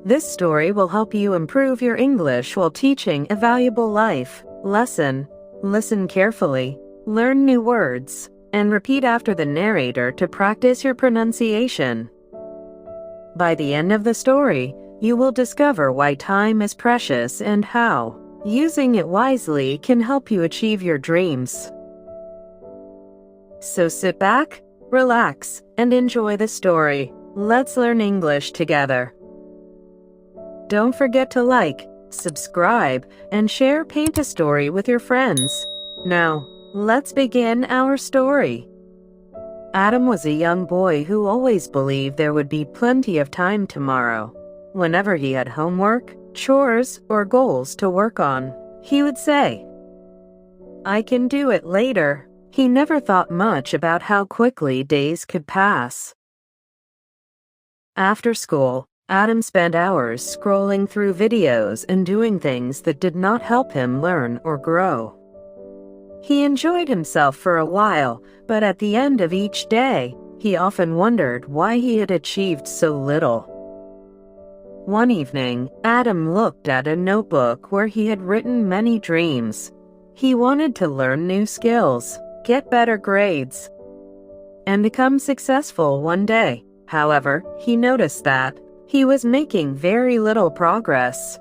This story will help you improve your English while teaching a valuable life lesson. Listen carefully, learn new words, and repeat after the narrator to practice your pronunciation. By the end of the story, you will discover why time is precious and how using it wisely can help you achieve your dreams. So sit back, relax, and enjoy the story. Let's learn English together. Don't forget to like, subscribe, and share Paint a Story with your friends. Now, let's begin our story. Adam was a young boy who always believed there would be plenty of time tomorrow. Whenever he had homework, chores, or goals to work on, he would say, "I can do it later." He never thought much about how quickly days could pass. After school, Adam spent hours scrolling through videos and doing things that did not help him learn or grow. He enjoyed himself for a while, but at the end of each day, he often wondered why he had achieved so little. One evening, Adam looked at a notebook where he had written many dreams. He wanted to learn new skills, get better grades, and become successful one day. However, he noticed that he was making very little progress.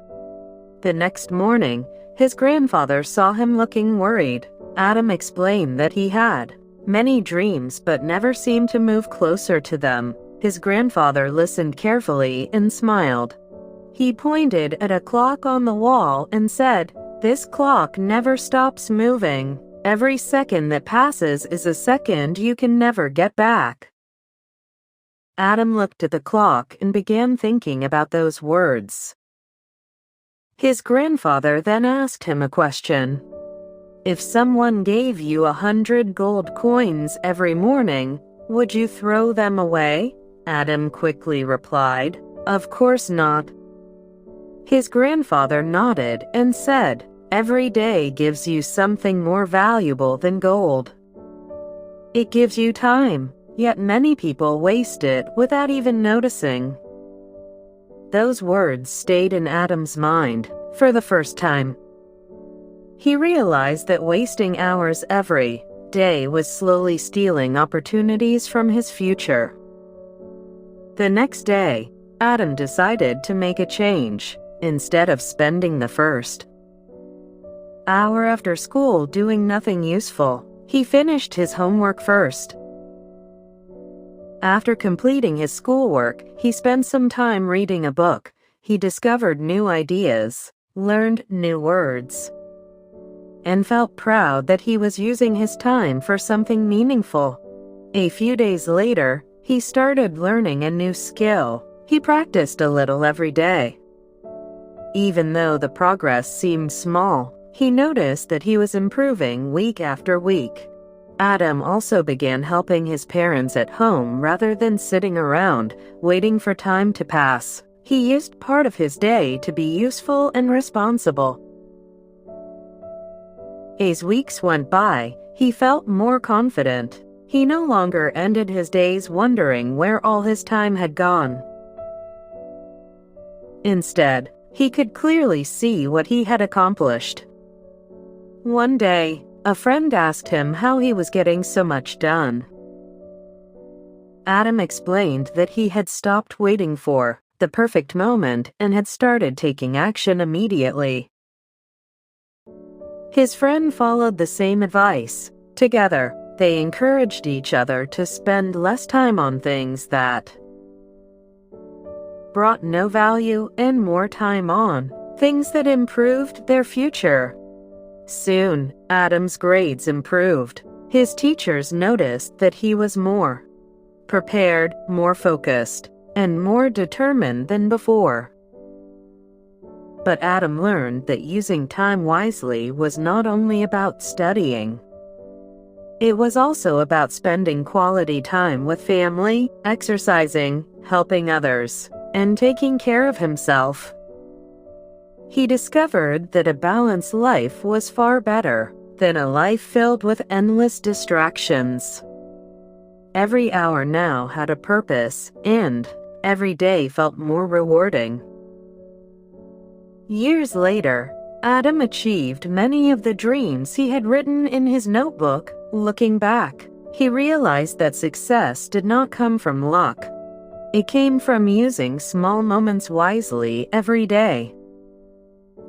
The next morning, his grandfather saw him looking worried. Adam explained that he had many dreams but never seemed to move closer to them. His grandfather listened carefully and smiled. He pointed at a clock on the wall and said, "This clock never stops moving. Every second that passes is a second you can never get back." Adam looked at the clock and began thinking about those words. His grandfather then asked him a question. "If someone gave you 100 gold coins every morning, would you throw them away?" Adam quickly replied, "Of course not." His grandfather nodded and said, "Every day gives you something more valuable than gold. It gives you time. Yet many people waste it without even noticing." Those words stayed in Adam's mind for the first time. He realized that wasting hours every day was slowly stealing opportunities from his future. The next day, Adam decided to make a change. Instead of spending the first hour after school doing nothing useful, he finished his homework first. After completing his schoolwork, he spent some time reading a book. He discovered new ideas, learned new words, and felt proud that he was using his time for something meaningful. A few days later, he started learning a new skill. He practiced a little every day. Even though the progress seemed small, he noticed that he was improving week after week. Adam also began helping his parents at home rather than sitting around, waiting for time to pass. He used part of his day to be useful and responsible. As weeks went by, he felt more confident. He no longer ended his days wondering where all his time had gone. Instead, he could clearly see what he had accomplished. One day, a friend asked him how he was getting so much done. Adam explained that he had stopped waiting for the perfect moment and had started taking action immediately. His friend followed the same advice. Together, they encouraged each other to spend less time on things that brought no value and more time on things that improved their future. Soon, Adam's grades improved. His teachers noticed that he was more prepared, more focused, and more determined than before. But Adam learned that using time wisely was not only about studying. It was also about spending quality time with family, exercising, helping others, and taking care of himself. He discovered that a balanced life was far better than a life filled with endless distractions. Every hour now had a purpose, and every day felt more rewarding. Years later, Adam achieved many of the dreams he had written in his notebook. Looking back, he realized that success did not come from luck. It came from using small moments wisely every day.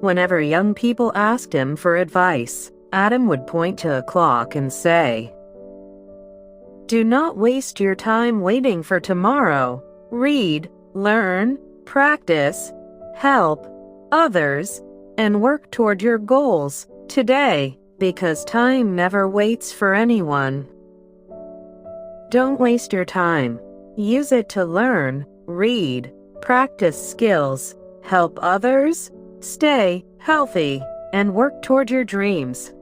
Whenever young people asked him for advice, Adam would point to a clock and say, "Do not waste your time waiting for tomorrow. Read, learn, practice, help others, and work toward your goals today, because time never waits for anyone." Don't waste your time. Use it to learn, read, practice skills, help others, stay healthy, and work toward your dreams.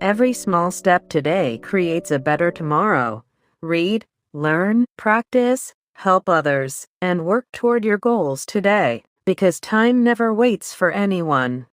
Every small step today creates a better tomorrow. Read, learn, practice, help others, and work toward your goals today, because time never waits for anyone.